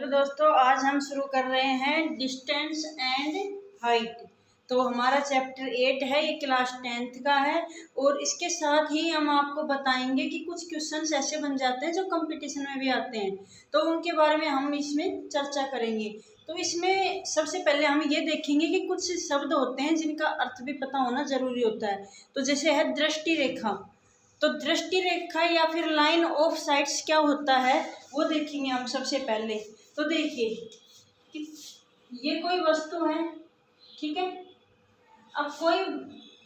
दोस्तों, आज हम शुरू कर रहे हैं डिस्टेंस एंड हाइट। तो हमारा चैप्टर 8 है, ये क्लास 10th का है। और इसके साथ ही हम आपको बताएंगे कि कुछ क्वेश्चंस ऐसे बन जाते हैं जो कंपटीशन में भी आते हैं, तो उनके बारे में हम इसमें चर्चा करेंगे। तो इसमें सबसे पहले हम ये देखेंगे कि कुछ शब्द होते हैं जिनका अर्थ भी पता होना जरूरी होता है। तो जैसे है दृष्टि रेखा। तो दृष्टि रेखा या फिर लाइन ऑफ साइट्स क्या होता है वो देखेंगे हम सबसे पहले। तो देखिए कि ये कोई वस्तु है, ठीक है। अब कोई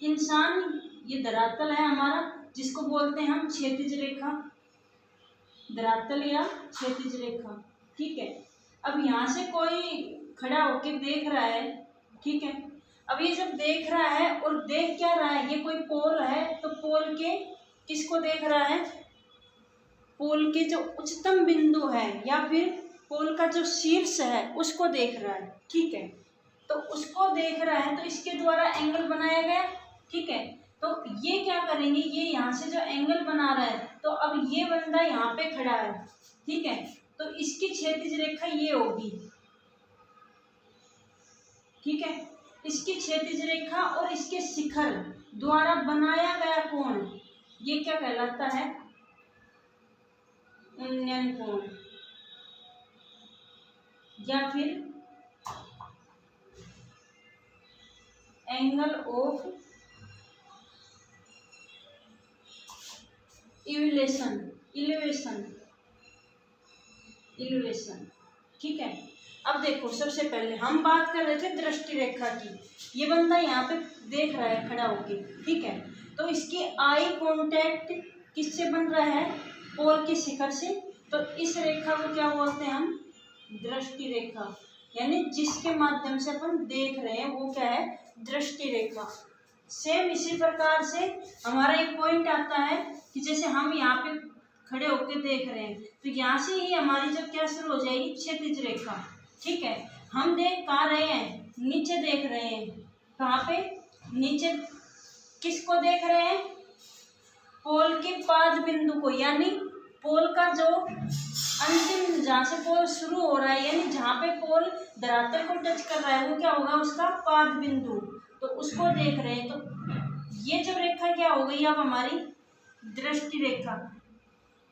इंसान, ये धरातल है हमारा, जिसको बोलते हैं हम क्षैतिज रेखा, धरातल या क्षैतिज रेखा, ठीक है। अब यहाँ से कोई खड़ा होकर देख रहा है, ठीक है। अब ये जब देख रहा है और देख क्या रहा है, ये कोई पोल है, तो पोल के किसको देख रहा है, पोल के जो उच्चतम बिंदु है या फिर पोल का जो शीर्ष है उसको देख रहा है, ठीक है। तो उसको देख रहा है तो इसके द्वारा एंगल बनाया गया, ठीक है। तो ये क्या करेंगे, ये यहाँ से जो एंगल बना रहा है, तो अब ये बंदा यहाँ पे खड़ा है, ठीक है। तो इसकी क्षैतिज रेखा ये होगी, ठीक है। इसकी क्षैतिज रेखा और इसके शिखर द्वारा बनाया गया कोण, ये क्या कहलाता है, उन्नयन कोण या फिर एंगल ऑफ इलिवेशन, ठीक है। अब देखो, सबसे पहले हम बात कर रहे थे दृष्टि रेखा की। ये बंदा यहाँ पे देख रहा है खड़ा होके, ठीक है। तो इसकी आई कांटेक्ट किससे बन रहा है, पोल के शिखर से। तो इस रेखा को क्या बोलते हैं हम, दृष्टि रेखा, यानी जिसके माध्यम से अपन देख रहे हैं वो क्या है, दृष्टि रेखा। सेम इसी प्रकार से हमारा एक पॉइंट आता है कि जैसे हम यहाँ पे खड़े होकर देख रहे हैं, तो यहाँ से ही हमारी जब क्या शुरू हो जाएगी, क्षैतिज रेखा, ठीक है। हम देख कहाँ रहे हैं, नीचे देख रहे हैं। कहाँ पे, नीचे। किसको देख रहे हैं, पोल के पाद बिंदु को, यानी पोल का जो अंतिम, जहाँ से पोल शुरू हो रहा है, यानी जहाँ पे पोल धरातल को टच कर रहा है, वो क्या होगा, उसका पाद बिंदु। तो उसको देख रहे हैं। तो ये जो रेखा क्या हो गई अब हमारी, दृष्टि रेखा।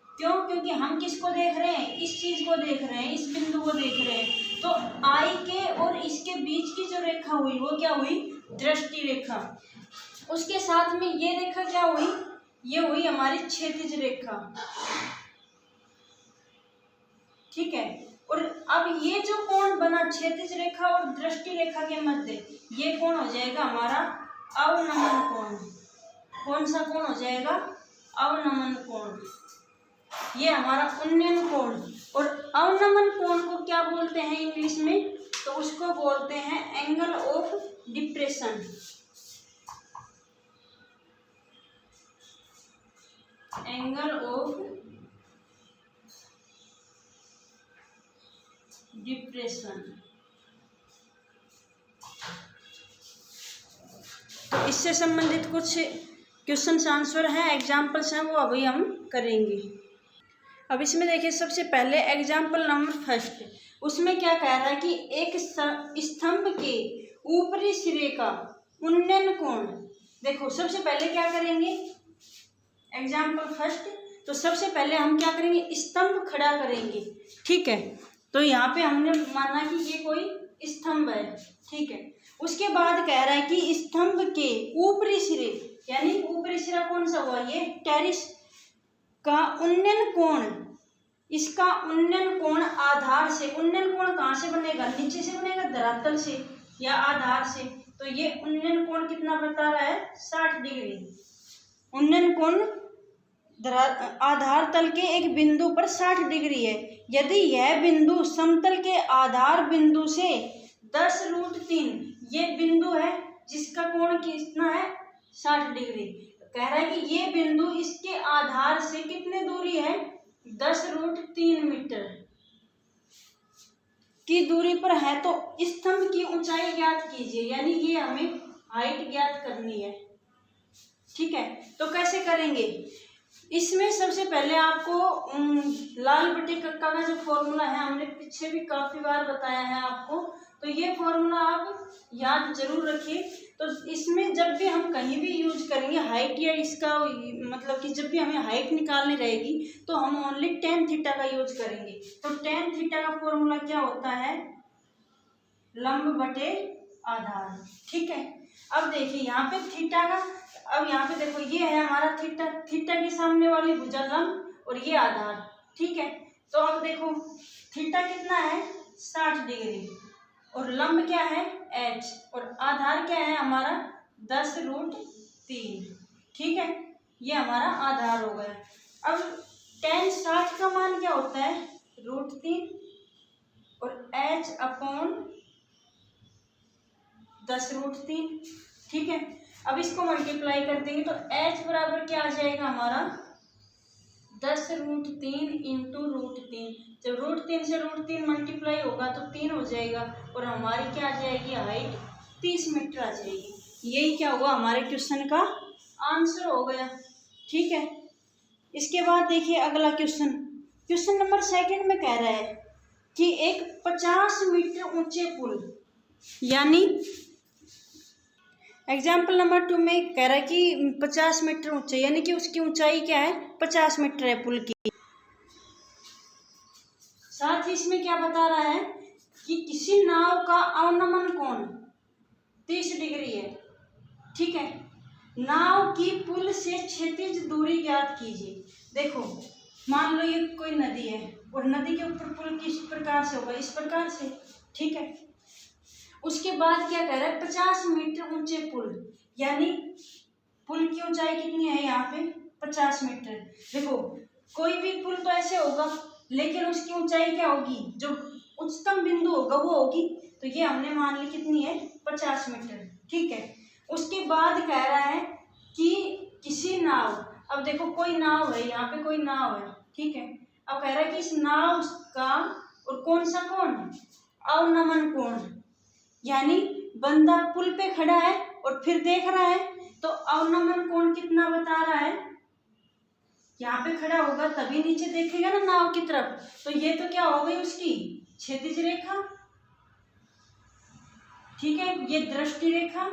क्यों, क्योंकि हम किसको देख रहे हैं, इस चीज को देख रहे हैं, इस बिंदु को देख रहे हैं। तो आई के और इसके बीच की जो रेखा हुई वो क्या हुई, दृष्टि रेखा। उसके साथ में ये रेखा क्या हुई, ये हुई हमारी क्षैतिज रेखा, ठीक है। और अब ये जो कोण बना क्षैतिज रेखा और दृष्टि रेखा के मध्य, ये कोण हो जाएगा हमारा अवनमन कोण। कौन सा कोण हो जाएगा, अवनमन कोण। ये हमारा उन्नयन कोण। और अवनमन कोण को क्या बोलते हैं इंग्लिश में, तो उसको बोलते हैं angle of depression, angle of depression. तो इससे संबंधित कुछ क्वेश्चन आंसर हैं, एग्जाम्पल्स हैं, वो अभी हम करेंगे। अब इसमें देखिए, सबसे पहले एग्जाम्पल नंबर फर्स्ट, उसमें क्या कह रहा है कि एक स्तंभ के ऊपरी सिरे का उन्नयन कोण। देखो, सबसे पहले क्या करेंगे, एग्जाम्पल फर्स्ट, तो सबसे पहले हम क्या करेंगे, स्तंभ खड़ा करेंगे, ठीक है। तो यहाँ पे हमने माना कि ये कोई स्तंभ है, ठीक है। उसके बाद कह रहा है कि स्तंभ के ऊपरी सिरे, यानी ऊपरी सिरा कौन सा हुआ, ये टेरिस का उन्नयन कोण, इसका उन्नयन कोण आधार से, उन्नयन कोण कहाँ से बनेगा, नीचे से बनेगा, धरातल से या आधार से। तो ये उन्नयन कोण कितना बता रहा है, 60 डिग्री। उन्नयन कोण आधार तल के एक बिंदु पर 60 डिग्री है, यदि यह बिंदु समतल के आधार बिंदु से 10√3, ये बिंदु है जिसका कोण कितना है, 60 डिग्री। कह रहा है कि ये बिंदु इसके आधार से कितने दूरी है, 10√3 मीटर की दूरी पर है। तो स्तंभ की ऊंचाई ज्ञात कीजिए, यानी ये हमें हाइट ज्ञात करनी है, ठीक है। तो कैसे करेंगे, इसमें सबसे पहले आपको लाल बटे कक्का का जो फॉर्मूला है हमने पीछे भी काफ़ी बार बताया है आपको, तो ये फॉर्मूला आप याद जरूर रखिए। तो इसमें जब भी हम कहीं भी यूज करेंगे हाइट या इसका मतलब कि जब भी हमें हाइट निकालनी रहेगी तो हम ओनली टेन थीटा का यूज करेंगे। तो टेन थीटा का फॉर्मूला क्या होता है, लंब बटे आधार। ठीक है, अब देखिए यहाँ पे थीटा का, अब यहाँ पे देखो ये है हमारा थीटा, थीटा के सामने वाली भुजा लंब और ये आधार। ठीक है, तो अब देखो थीटा कितना है 60 डिग्री और लंब क्या है h और आधार क्या है हमारा 10√3। ठीक है, ये हमारा आधार हो गया। अब tan 60 का मान क्या होता है √3 और h अपॉन 10√3। ठीक है, अब इसको मल्टीप्लाई कर देंगे तो h बराबर क्या आ जाएगा हमारा 10√3 इंटू √3। जब √3 से √3 मल्टीप्लाई होगा तो 3 हो जाएगा और हमारी क्या आ जाएगी हाइट 30 मीटर आ जाएगी। यही क्या हुआ हमारे क्वेश्चन का आंसर हो गया। ठीक है, इसके बाद देखिए अगला क्वेश्चन, क्वेश्चन नंबर 2 में कह रहा है कि एक 50 मीटर ऊंचे पुल, यानी एग्जाम्पल नंबर 2 में कह रहा है कि 50 मीटर ऊंचा, यानी कि उसकी ऊंचाई क्या है 50 मीटर है पुल की। साथ ही इसमें क्या बता रहा है कि किसी नाव का अवनमन कोण 30 डिग्री है। ठीक है, नाव की पुल से क्षैतिज दूरी ज्ञात कीजिए। देखो मान लो ये कोई नदी है और नदी के ऊपर पुल किस प्रकार से होगा, इस प्रकार से। ठीक है, उसके बाद क्या कह रहा है 50 मीटर ऊंचे पुल, यानी पुल की ऊंचाई कितनी है यहाँ पे 50 मीटर। देखो कोई भी पुल तो ऐसे होगा लेकिन उसकी ऊंचाई क्या होगी, जो उच्चतम बिंदु होगा वो होगी, तो ये हमने मान ली कितनी है 50 मीटर। ठीक है, उसके बाद कह रहा है कि किसी नाव, अब देखो कोई नाव है यहाँ पे, कोई नाव है। ठीक है, अब कह रहा है कि इस नाव का और कौन सा कोण अवनमन कोण, यानी बंदा पुल पे खड़ा है और फिर देख रहा है, तो अवनमन कोण कितना बता रहा है, यहाँ पे खड़ा होगा तभी नीचे देखेगा ना नाव की तरफ, तो ये तो क्या हो गई उसकी क्षैतिज रेखा। ठीक है, ये दृष्टि रेखा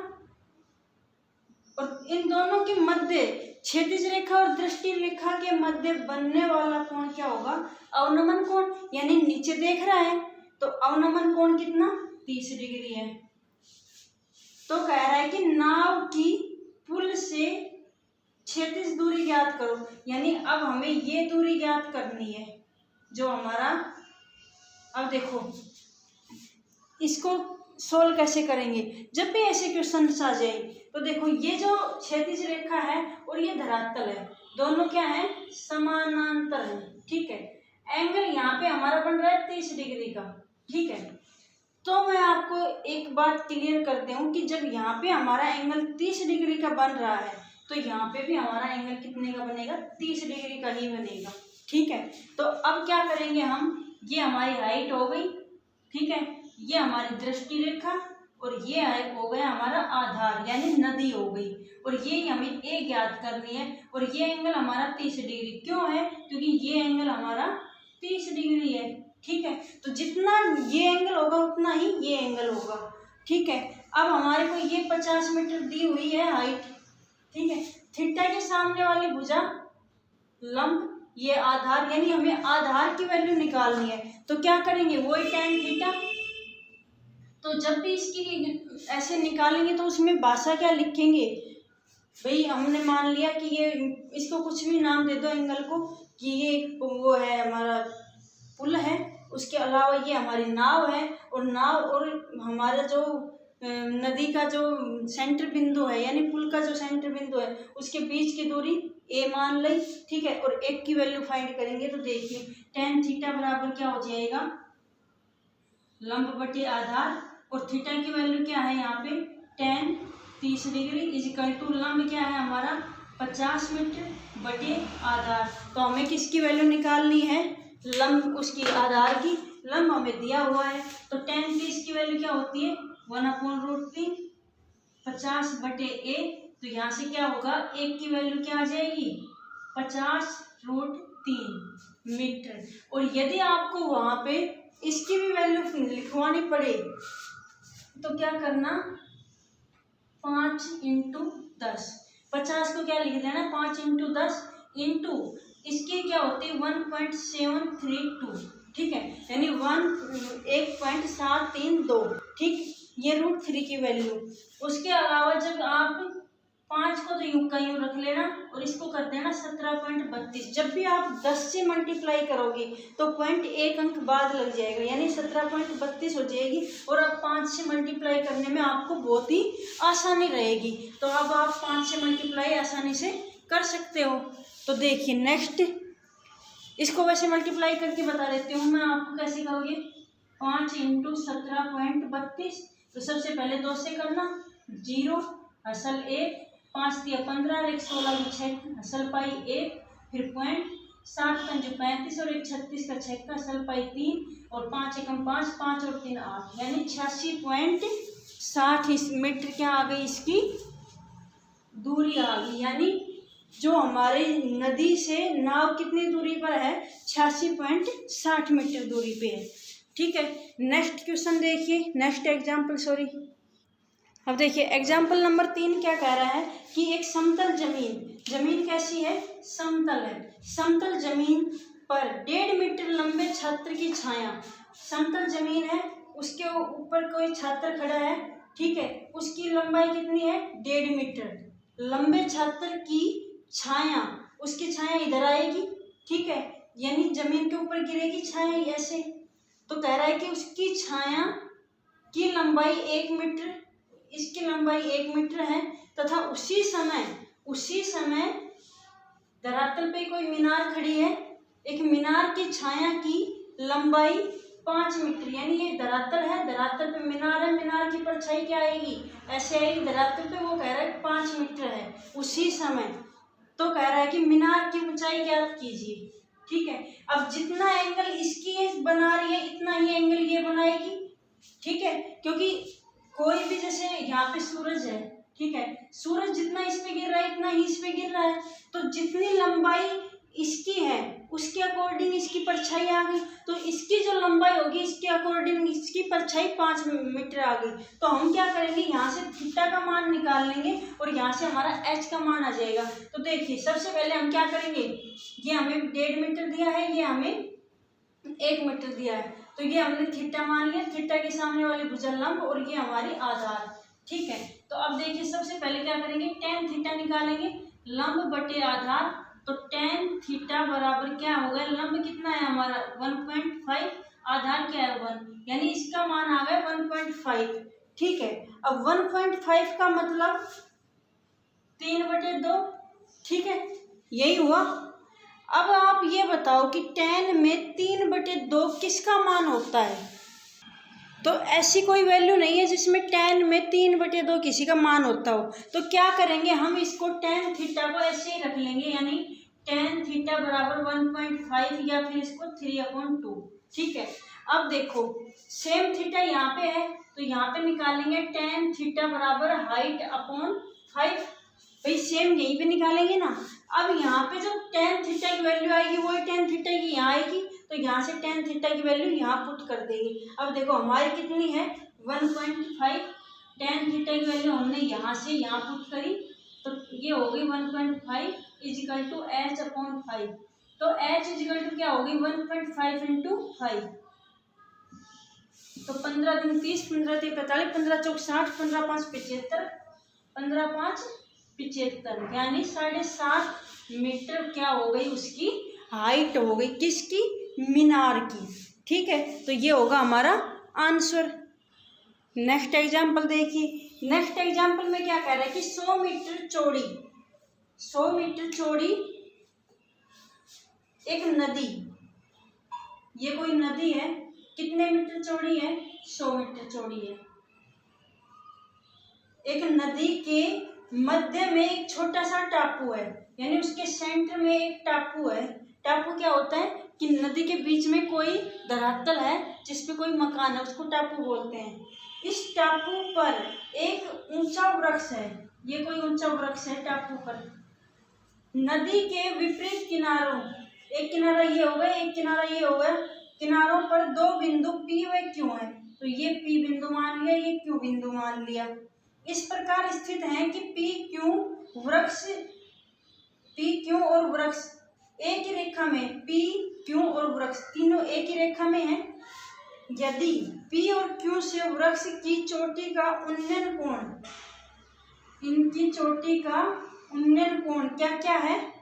और इन दोनों के मध्य क्षैतिज रेखा और दृष्टि रेखा के मध्य बनने वाला कोण क्या होगा अवनमन कोण, यानी नीचे देख रहा है तो अवनमन कोण कितना 30 डिग्री है। तो कह रहा है कि नाव की पुल से क्षैतिज दूरी ज्ञात करो, यानी अब हमें ये दूरी ज्ञात करनी है जो हमारा, अब देखो इसको सोल्व कैसे करेंगे, जब भी ऐसे क्वेश्चन आ जाए तो देखो ये जो क्षैतिज रेखा है और ये धरातल है, दोनों क्या है समानांतर है। ठीक है, एंगल यहाँ पे हमारा बन रहा है 30 डिग्री का। ठीक है, तो मैं आपको एक बात क्लियर करती हूँ कि जब यहाँ पे हमारा एंगल 30 डिग्री का बन रहा है तो यहाँ पे भी हमारा एंगल कितने का बनेगा 30 डिग्री का ही बनेगा। ठीक है, तो अब क्या करेंगे हम, ये हमारी हाइट हो गई। ठीक है, ये हमारी दृष्टि रेखा और ये हो गया हमारा आधार यानी नदी हो गई, और ये हमें ए ज्ञात करनी है और ये एंगल हमारा 30 डिग्री क्यों है, क्योंकि ये एंगल हमारा 30 डिग्री है। ठीक है, तो जितना ये एंगल होगा उतना ही ये एंगल होगा। ठीक है, अब हमारे को ये 50 मीटर दी हुई है हाइट। ठीक है, थीटा के सामने वाली भुजा लंब, ये आधार, यानी हमें आधार की वैल्यू निकालनी है, तो क्या करेंगे वही tan थीटा। तो जब भी इसकी ऐसे निकालेंगे तो उसमें भाषा क्या लिखेंगे, भाई हमने मान लिया कि ये, इसको कुछ भी नाम दे दो एंगल को, कि ये वो है हमारा पुल है, उसके अलावा ये हमारी नाव है, और नाव और हमारा जो नदी का जो सेंटर बिंदु है यानी पुल का जो सेंटर बिंदु है उसके बीच की दूरी ए मान ली। ठीक है, और एक की वैल्यू फाइंड करेंगे तो देखिए tan थीटा बराबर क्या हो जाएगा लंब बटे आधार, और थीटा की वैल्यू क्या है यहाँ पे tan 30 डिग्री इजिकल टू लंब क्या है हमारा 50 मीटर बटे आधार। तो हमें किसकी वैल्यू निकालनी है लंब, उसकी आधार की, लंब हमें दिया हुआ है, तो tan 30 की वैल्यू क्या होती है 1/√3 50 बटे ए, तो यहाँ से क्या होगा एक की वैल्यू क्या आ जाएगी 50√3 मीटर। और यदि आपको वहाँ पे इसकी भी वैल्यू लिखवानी पड़े तो क्या करना, 5 × 10, 50 को क्या लिख देना 5 × 10 इंटू इसकी क्या होती है 1.732, ठीक है, यानी 1.732, ठीक, ये √3 की वैल्यू। उसके अलावा जब आप 5 को तो यूं का यूं रख लेना और इसको कर देना 17.32। जब भी आप 10 से मल्टीप्लाई करोगे तो 0.1 अंक बाद लग जाएगा, यानी 17.32 हो जाएगी। और अब 5 से मल्टीप्लाई करने में आपको बहुत ही आसानी रहेगी, तो अब आप 5 से मल्टीप्लाई आसानी से कर सकते हो। तो देखिए नेक्स्ट, इसको वैसे मल्टीप्लाई करके बता देती हूँ मैं आपको कैसे करोगे। 5 × 17.32, तो सबसे पहले 2 से करना, 0 असल 1, 5 × 15 और 1 16 6 असल पाई 1, फिर पॉइंट 7 × 35 और 1 36 का 6 का असल पाई 3 और 5 × 5 5 और 3 8, यानी 86.60 मीटर क्या आ गई, इसकी दूरी आ गई। यानी जो हमारे नदी से नाव कितनी दूरी पर है, 86.60 मीटर दूरी पे है, ठीक है। नेक्स्ट क्वेश्चन देखिए, नेक्स्ट एग्जाम्पल, सॉरी। अब देखिए एग्जाम्पल नंबर 3 क्या कह रहा है कि एक समतल जमीन कैसी है, समतल है। समतल जमीन पर 1.5 मीटर लंबे छात्र की छाया, समतल जमीन है, उसके ऊपर कोई छात्र खड़ा है, ठीक है, उसकी लंबाई कितनी है 1.5 मीटर। लंबे छात्र की छाया, उसकी छाया इधर आएगी, ठीक है, यानी जमीन के ऊपर गिरेगी छाया ऐसे। तो कह रहा है कि उसकी छाया की लंबाई 1 मीटर, इसकी लंबाई 1 मीटर है, तथा उसी समय धरातल पे कोई मीनार खड़ी है, एक मीनार की छाया की लंबाई 5 मीटर, यानी ये धरातल है, धरातल पे मीनार है, मीनार की परछाई क्या आएगी, ऐसे आएगी धरातल पे। वो कह रहा है 5 मीटर है उसी समय, तो कह रहा है कि मीनार की ऊंचाई ज्ञात कीजिए, ठीक है। अब जितना एंगल इसकी ये बना रही है इतना ही एंगल ये बनाएगी, ठीक है, क्योंकि कोई भी, जैसे यहाँ पे सूरज है, ठीक है, सूरज जितना इस पे गिर रहा है इतना ही इस पे गिर रहा है, तो जितनी लंबाई इसकी है उसके अकॉर्डिंग इसकी परछाई आ गई, तो इसकी जो लंबाई होगी इसके अकॉर्डिंग इसकी परछाई 5 मीटर आ गई। तो हम क्या करेंगे, यहाँ से थीटा का मान निकाल लेंगे और यहाँ से हमारा एच का मान आ जाएगा। तो देखिए सबसे पहले हम क्या करेंगे, ये हमें 1.5 मीटर दिया है, ये हमें 1 मीटर दिया है, तो ये हमने थीटा मान लिया, थीटा के सामने वाली भुजा लंब और ये हमारी आधार, ठीक है। तो अब देखिए सबसे पहले क्या करेंगे, tan थीटा निकालेंगे, लंब बटे आधार, तो tan थीटा बराबर क्या होगा, लंब कितना है हमारा 1.5, आधार क्या है 1, यानी इसका मान आ गया 1.5, ठीक है। अब 1.5 का मतलब 3/2, ठीक है, यही हुआ। अब आप ये बताओ कि tan में 3/2 किसका मान होता है, तो ऐसी कोई वैल्यू नहीं है जिसमें tan में 3/2 किसी का मान होता हो। तो क्या करेंगे, हम इसको tan थीटा को ऐसे ही रख लेंगे, यानी tan थीटा बराबर 1.5 या फिर इसको 3/2, ठीक है। अब देखो सेम थीटा यहाँ पे है, तो यहाँ पे निकालेंगे tan थीटा बराबर हाइट अपॉन 5, भाई सेम यहीं पे निकालेंगे ना। अब यहाँ पे जो tan थीटा की वैल्यू आएगी वही tan थीटा की यहाँ आएगी, तो यहाँ से tan थीटा की वैल्यू यहाँ पुट कर देंगे। अब देखो हमारी कितनी है 1.5, tan थीटा की वैल्यू हमने यहाँ से यहाँ पुट करी, तो ये हो गई 1.5 इजिकल टू एच अपॉन 5, तो एच इजिकल टू क्या होगी 1.5 × 5, तो 15 दूनी 30, 15 × 45, 15 × 60, 15 × 5 = 75, 15 × 5 = 75, यानी 7.5 मीटर क्या हो गई उसकी हाइट हो गई, किसकी, मीनार की, ठीक है। तो ये होगा हमारा आंसर। नेक्स्ट एग्जाम्पल देखिए, नेक्स्ट एग्जाम्पल में क्या कह रहा है कि 100 मीटर चौड़ी एक नदी, ये कोई नदी है, कितने मीटर चौड़ी है, 100 मीटर चौड़ी है। एक नदी के मध्य में एक छोटा सा टापू है, यानी उसके सेंटर में एक टापू है। टापू क्या होता है कि नदी के बीच में कोई धरातल है जिसपे कोई मकान है, उसको टापू बोलते हैं। इस टापू पर एक ऊंचा वृक्ष है, ये कोई ऊंचा वृक्ष है टापू पर। नदी के विपरीत किनारों, एक किनारा ये होगा एक किनारा ये होगा, किनारों पर दो बिंदु P व Q हैं, तो ये P बिंदु मान लिया, ये Q बिंदु मान लिया। इस प्रकार स्थित हैं कि P Q और वृक्ष एक ही रेखा में, P Q और वृक्ष तीनों एक ही रेखा में हैं। यदि P और Q से वृक्ष की चोटी का उन्नयन कोण, इनकी चोटी का उन्नयन कोण क्या क्या है,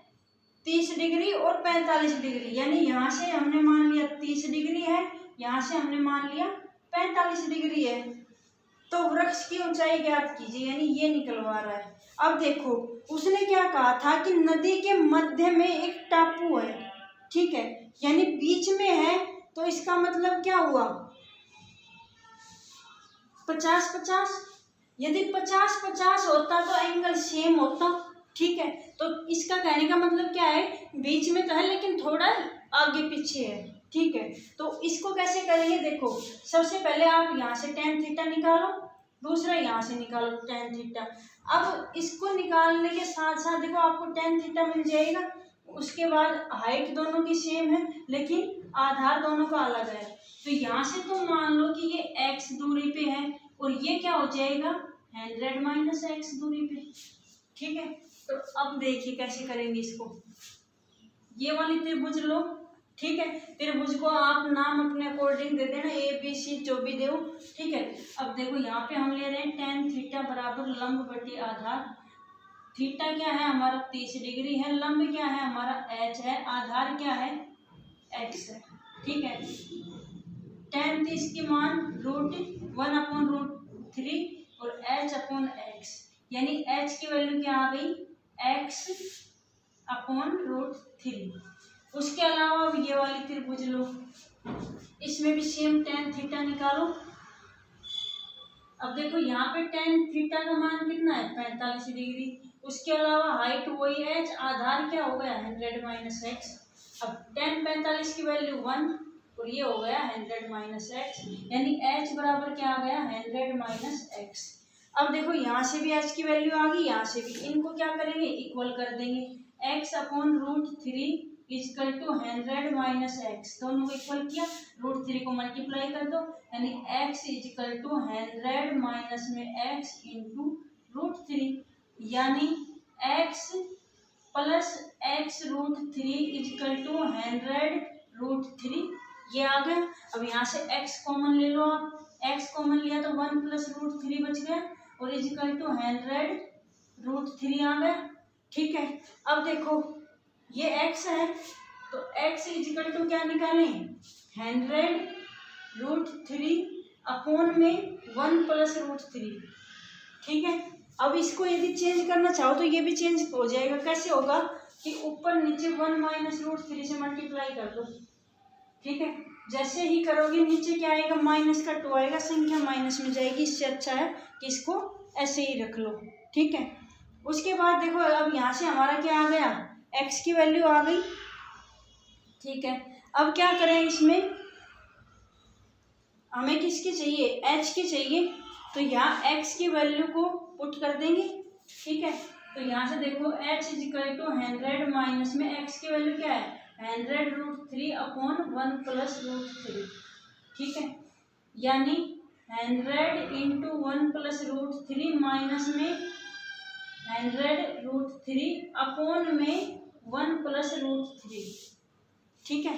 30 डिग्री और 45 डिग्री, यानी यहाँ से हमने मान लिया 30 डिग्री है, यहाँ से हमने मान लिया 45 डिग्री है, तो वृक्ष की ऊंचाई ज्ञात कीजिए, यानी ये निकलवा रहा है। अब देखो उसने क्या कहा था कि नदी के मध्य में एक टापू है, ठीक है, यानी बीच में है, तो इसका मतलब क्या हुआ 50-50। यदि 50-50 होता तो एंगल सेम होता, ठीक है। तो इसका कहने का मतलब क्या है, बीच में तो है लेकिन थोड़ा आगे पीछे है, ठीक है। तो इसको कैसे करेंगे, देखो सबसे पहले आप यहाँ से tan थीटा निकालो, दूसरा यहाँ से निकालो tan थीटा। अब इसको निकालने के साथ साथ देखो आपको tan थीटा मिल जाएगा। उसके बाद हाइट दोनों की सेम है लेकिन आधार दोनों का अलग है, तो यहाँ से तो मान लो कि ये x दूरी पे है और ये क्या हो जाएगा 100 - x दूरी पे, ठीक है। तो अब देखिए कैसे करेंगे इसको, ये वाली त्रिभुज लो, ठीक है। त्रिभुज को आप नाम अपने अकॉर्डिंग दे देना, ABC जो भी दो, ठीक है। अब देखो यहाँ पे हम ले रहे हैं tan थीटा बराबर लंब बटे आधार। थीटा क्या है हमारा 30 डिग्री है, लंब क्या है हमारा h है, आधार क्या है x है, ठीक है। tan 30 की मान √1/√3 और h/x, यानी h की वैल्यू क्या आ गई x/√3। उसके अलावा अब ये वाली त्रिभुज लो, इसमें भी सेम tan थीटा निकालो। अब देखो यहाँ पे tan थीटा का मान कितना है 45 डिग्री, उसके अलावा हाइट वही है, आधार क्या हो गया 100 - x। अब tan 45 की वैल्यू 1 और ये हो गया 100 - x, यानी h बराबर क्या आ गया 100 - x। अब देखो यहाँ से भी h की वैल्यू आ गई, यहाँ से भी, इनको क्या करेंगे इक्वल कर देंगे, x/√3 इक्वल टू 100 - x, दोनों को इक्वल किया, √3 को मल्टीप्लाई कर दो, यानी x equal to 100 - x into √3, यानी x plus x√3 equal to 100√3, ये आ गया। अब यहाँ से x कॉमन ले लो आप, x कॉमन लिया तो 1 + √3 बच गया और इक्वल टू 100√3 आ गया, ठीक है। अब देखो ये x है, तो x इक्वल टू क्या निकालें 100√3 अपॉन में 1 + √3, ठीक है। अब इसको यदि चेंज करना चाहो तो ये भी चेंज हो जाएगा, कैसे होगा कि ऊपर नीचे 1 - √3 से मल्टीप्लाई कर दो, ठीक है। जैसे ही करोगे नीचे क्या आएगा -2 आएगा, संख्या माइनस में जाएगी, इससे अच्छा है कि इसको ऐसे ही रख लो, ठीक है। उसके बाद देखो अब यहाँ से हमारा क्या आ गया x की वैल्यू आ गई, ठीक है। अब क्या करें, इसमें हमें किसकी चाहिए h की चाहिए, तो यहाँ x की वैल्यू को पुट कर देंगे, ठीक है। तो यहाँ से देखो h इक्वल टू 100 माइनस में x की वैल्यू क्या है 100√3 अपॉन 1 + √3, ठीक है। यानी 100 इंटू 1 + √3 माइनस में 100√3 अपॉन में 1 + √3, ठीक है।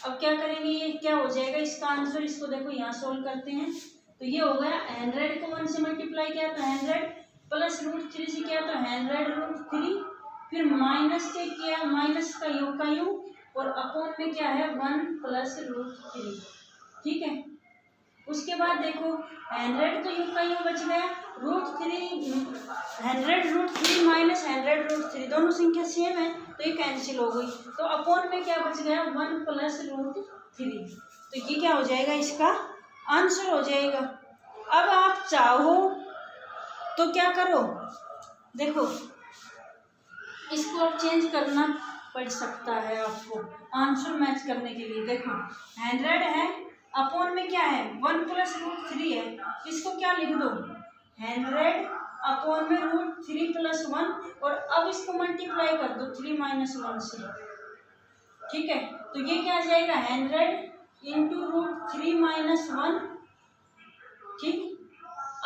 अब क्या करेंगे, ये क्या हो जाएगा इसका आंसर, इसको देखो यहाँ सोल्व करते हैं, तो ये हो गया 100 को 1 से मल्टीप्लाई किया तो 100 प्लस √3 से किया तो 100√3, फिर माइनस से किया माइनस का योग और अपॉन में क्या है 1 + √3, ठीक है। उसके बाद देखो 100 तो योग का योग बच गया, √3 100√3 माइनस 100√3 दोनों संख्या सेम है तो ये कैंसिल हो गई, तो अपॉन में क्या बच गया 1 + √3, तो ये क्या हो जाएगा इसका आंसर हो जाएगा। अब आप चाहो तो क्या करो, देखो इसको अब चेंज करना पड़ सकता है आपको आंसर मैच करने के लिए। देखो 100 है, अपॉन में क्या है 1 + √3 है, इसको क्या लिख दो 100 अपॉन में √3 + 1 और अब इसको मल्टीप्लाई कर दो 3 - 1 से, ठीक है। तो ये क्या आ जाएगा 100 इंटू रूट 3 माइनस 1, ठीक,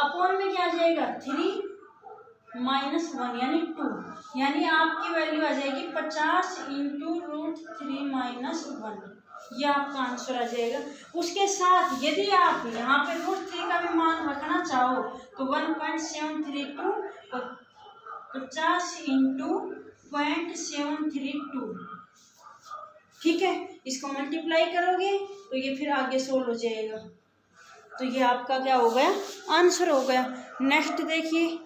अपॉन में क्या आ जाएगा 3 माइनस 1 यानी 2, यानी आपकी वैल्यू आ जाएगी 50 इंटू रूट 3 माइनस 1, ये आपका आंसर आ जाएगा। उसके साथ यदि आप यहाँ पे रूट 3 का भी मान रखना चाहो तो 1.732 और 50 इंटू 0.732, ठीक है, इसको मल्टीप्लाई करोगे तो ये फिर आगे सोल्व हो जाएगा। तो ये आपका क्या हो गया आंसर हो गया। नेक्स्ट देखिए,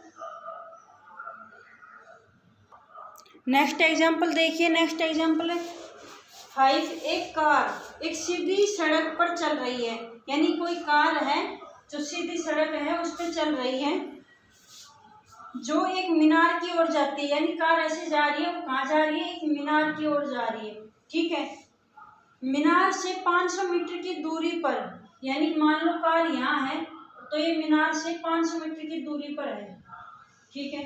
नेक्स्ट एग्जाम्पल देखिए, नेक्स्ट एग्जाम्पल है 5, एक कार एक सीधी सड़क पर चल रही है, यानी कोई कार है जो सीधी सड़क है उस पर चल रही है, जो एक मीनार की ओर जाती है, यानी कार ऐसे जा रही है, वो कहाँ जा रही है, एक मीनार की ओर जा रही है, ठीक है। मीनार से 500 मीटर की दूरी पर, यानी मान लो कार यहाँ है तो ये मीनार से 500 मीटर की दूरी पर है, ठीक है।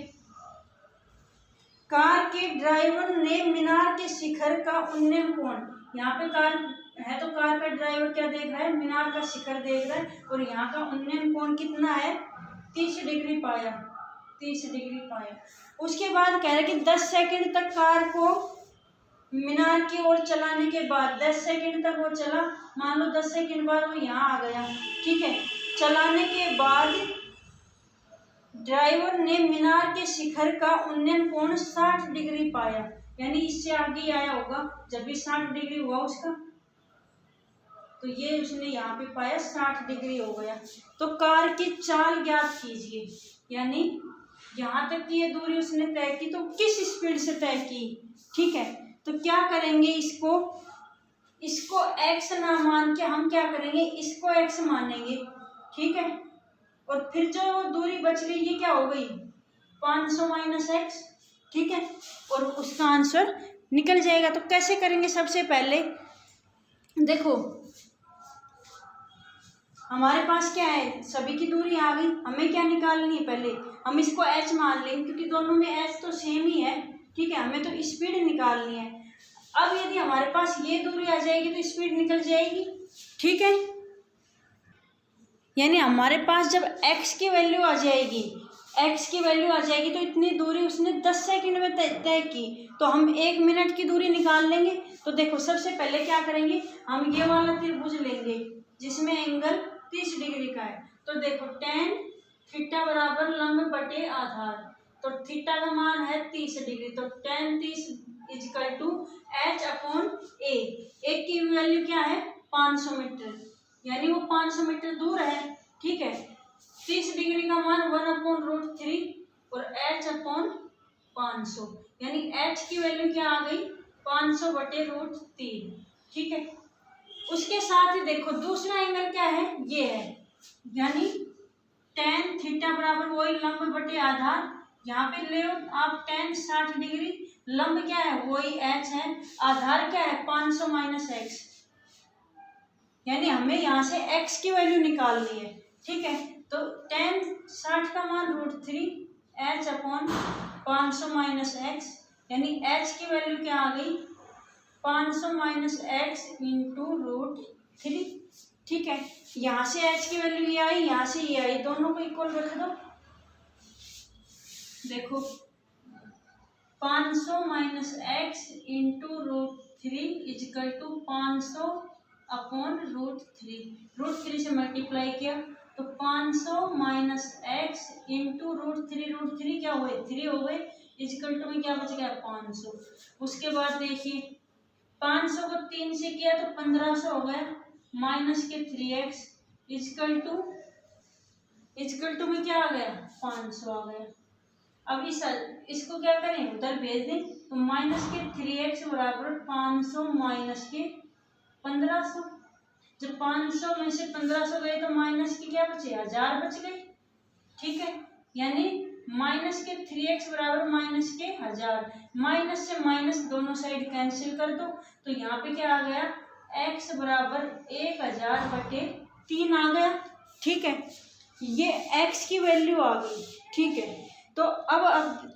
कार के ड्राइवर ने मीनार के शिखर का उन्नयन कोण, यहाँ पे कार है तो कार का ड्राइवर क्या देख रहा है, मीनार का शिखर देख रहा है, और यहाँ का उन्नयन कोण कितना है 30 डिग्री पाया, 30 डिग्री पाया। उसके बाद कह रहा है कि 10 सेकंड तक कार को मीनार की ओर चलाने के बाद, 10 सेकंड तक वो चला, मान लो 10 सेकंड बाद वो यहाँ आ गया, ठीक है। चलाने के बाद ड्राइवर ने मीनार के शिखर का उन्नयन कोण 60 डिग्री पाया, यानी इससे आगे आया होगा जब भी 60 डिग्री हुआ उसका, तो ये उसने यहाँ पे पाया 60 डिग्री हो गया। तो कार की चाल ज्ञात कीजिए, यानी यहाँ तक की ये दूरी उसने तय की तो किस स्पीड से तय की, ठीक है। तो क्या करेंगे, इसको x ना मान के हम क्या करेंगे, इसको x मानेंगे, ठीक है। और फिर जो दूरी बच गई ये क्या हो गई 500 माइनस x, ठीक है, और उसका आंसर निकल जाएगा। तो कैसे करेंगे, सबसे पहले देखो हमारे पास क्या है, सभी की दूरी आ गई, हमें क्या निकालनी है, पहले हम इसको h मान लेंगे क्योंकि दोनों में h तो सेम ही है, ठीक है, हमें तो स्पीड निकालनी है। अब यदि हमारे पास ये दूरी आ जाएगी तो स्पीड निकल जाएगी, ठीक है। यानी हमारे पास जब x की वैल्यू आ जाएगी, x की वैल्यू आ जाएगी तो इतनी दूरी उसने 10 सेकंड में तय की, तो हम 1 मिनट की दूरी निकाल लेंगे। तो देखो सबसे पहले क्या करेंगे, हम ये वाला त्रिभुज लेंगे जिसमें एंगल 30 डिग्री का है। तो देखो tan थीटा बराबर लंब बटे आधार, तो थीटा का मान है 30 डिग्री, तो tan 30 equal to h upon a, एक की वैल्यू क्या है 500 मीटर, यानी वो 500 मीटर दूर है, ठीक है। 30 डिग्री का मान 1/√3 और h अपॉन 500, यानी h की वैल्यू क्या आ गई 500/√3, ठीक है। उसके साथ ही देखो दूसरा एंगल क्या है, ये है, यानी tan थीटा बराबर वही लंब बटे आधार, यहाँ पे ले आप tan 60 डिग्री, लंब क्या है वही h है, आधार क्या है 500 माइनस x, यानी हमें यहाँ से x की वैल्यू निकालनी है, ठीक है। तो tan 60 का मान √3 h अपॉन 500 माइनस x, यानी h की वैल्यू क्या आ गई 500 माइनस x इंटू √3, ठीक है। यहाँ से h की वैल्यू ये आई, यहाँ से ये आई, दोनों को इक्वल रख दो। देखो 500 minus x into √3 equal to 500 upon √3 से मल्टीप्लाई किया तो 500 माइनस x इंटू √3 क्या हुए 3 हो गए, इजकल टू में क्या बच गया 500। उसके बाद देखिए 500 को 3 से किया तो 1500 हो गया, माइनस के 3x इजकल टू में क्या आ गया 500 आ गया। अब इसको क्या करें उधर भेज दें, तो माइनस के 3x बराबर 500 माइनस के 1500, जब 500 में से 1500 गए तो माइनस के क्या बचे 1000 बच गए, ठीक है। यानी माइनस के 3x बराबर माइनस के 1000, माइनस से माइनस दोनों साइड कैंसिल कर दो, तो यहाँ पे क्या आ गया x बराबर 1000/3 आ गया, ठीक है। ये x की वैल्यू आ गई, ठीक है। तो अब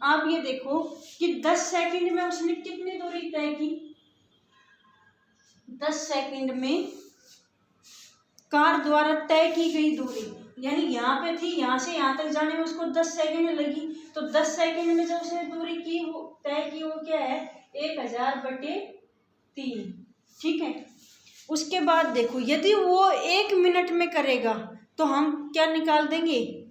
आप ये देखो कि 10 सेकंड में उसने कितनी दूरी तय की, 10 सेकंड में कार द्वारा तय की गई दूरी, यानी यहाँ पे थी, यहाँ से यहाँ तक जाने में उसको 10 सेकंड लगी, तो 10 सेकंड में जब उसने दूरी की वो तय की, वो क्या है 1000/3। ठीक है। उसके बाद देखो यदि वो 1 मिनट में करेगा तो हम क्या निकाल देंगे,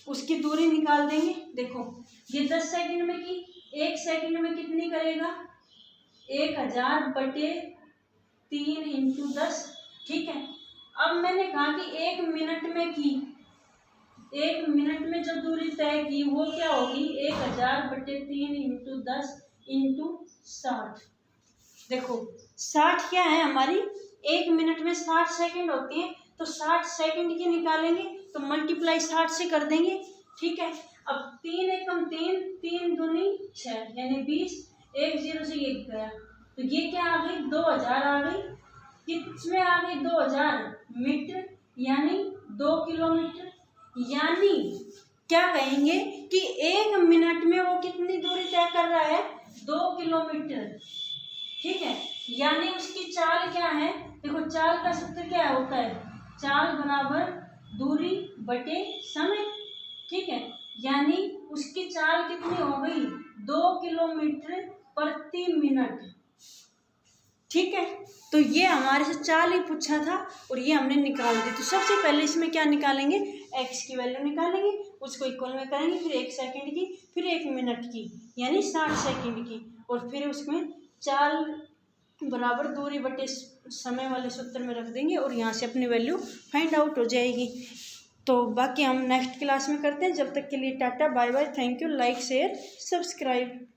उसकी दूरी निकाल देंगे। देखो ये 10 सेकंड में की, 1 सेकंड में कितनी करेगा 1000/3 इंटू 10। ठीक है। अब मैंने कहा कि 1 मिनट में की, 1 मिनट में जब दूरी तय की वो क्या होगी 1000/3 इंटू 10 इंटू 60। देखो 60 क्या है हमारी, 1 मिनट में 60 सेकंड होती है, तो 60 सेकंड की निकालेंगे तो मल्टीप्लाई 60 से कर देंगे। ठीक है। अब 3 एकम 3, 3 दूनी 6 यानी 20, 1 0 से ये गया, तो ये क्या आ गई 2000 आ गई। किसमें आ गई 2000 मीटर, यानी 2 किलोमीटर। यानी क्या कहेंगे कि 1 मिनट में वो कितनी दूरी तय कर रहा है 2 किलोमीटर। ठीक है। यानी उसकी चाल क्या है, देखो चाल का सूत्र क्या होता है, चाल बराबर दूरी बटे समय। ठीक है। यानी उसकी चाल कितनी हो गई 2 किलोमीटर प्रति मिनट। ठीक है। तो ये हमारे से चाल ही पूछा था और ये हमने निकाल दी। तो सबसे पहले इसमें क्या निकालेंगे, x की वैल्यू निकालेंगे, उसको इक्वल में करेंगे, फिर 1 सेकंड की, फिर 1 मिनट की यानी 60 सेकंड की, और फिर उसमें चाल बराबर दूरी बटे समय वाले सूत्र में रख देंगे और यहाँ से अपनी वैल्यू फाइंड आउट हो जाएगी। तो बाकी हम नेक्स्ट क्लास में करते हैं। जब तक के लिए ta ta bye bye, thank you, like share subscribe.